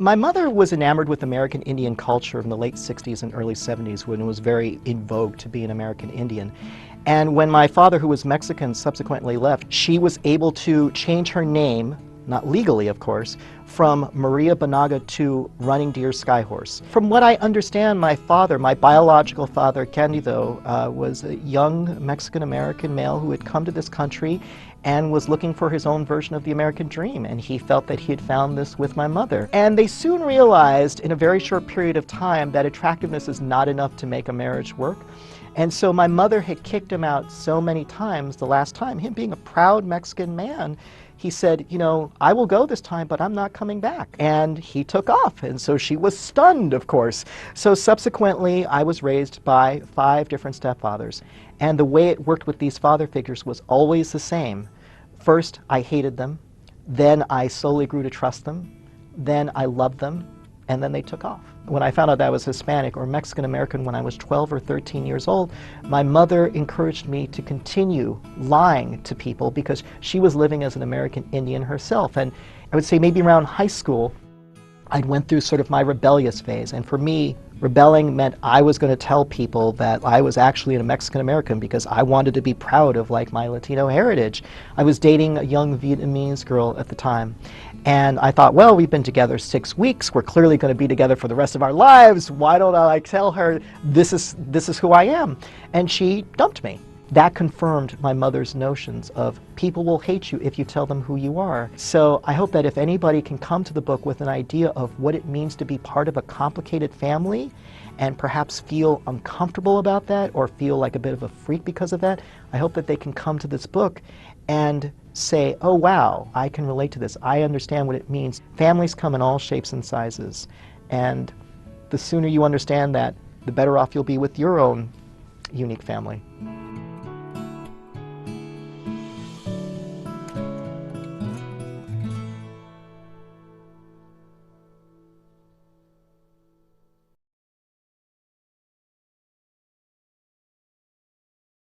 My mother was enamored with American Indian culture in the late 60s and early 70s when it was very in vogue to be an American Indian. And when my father, who was Mexican, subsequently left, she was able to change her name, not legally of course, from Maria Banaga to Running Deer Skyhorse. From what I understand, my father, my biological father, Candido, was a young Mexican-American male who had come to this country and was looking for his own version of the American dream, and he felt that he had found this with my mother. And they soon realized in a very short period of time that attractiveness is not enough to make a marriage work. And so my mother had kicked him out so many times. The last time, him being a proud Mexican man, he said, you know, I will go this time, but I'm not coming back. And he took off, and so she was stunned, of course. So subsequently, I was raised by 5 different stepfathers. And the way it worked with these father figures was always the same. First, I hated them. Then I slowly grew to trust them. Then I loved them. And then they took off. When I found out that I was Hispanic or Mexican American when I was 12 or 13 years old, my mother encouraged me to continue lying to people because she was living as an American Indian herself. And I would say maybe around high school, I went through sort of my rebellious phase. And for me, rebelling meant I was going to tell people that I was actually a Mexican American because I wanted to be proud of like my Latino heritage. I was dating a young Vietnamese girl at the time. And I thought, well, we've been together 6 weeks. We're clearly going to be together for the rest of our lives. Why don't I like tell her this is who I am? And she dumped me. That confirmed my mother's notions of people will hate you if you tell them who you are. So I hope that if anybody can come to the book with an idea of what it means to be part of a complicated family and perhaps feel uncomfortable about that or feel like a bit of a freak because of that, I hope that they can come to this book and say, oh wow, I can relate to this. I understand what it means. Families come in all shapes and sizes. And the sooner you understand that, the better off you'll be with your own unique family.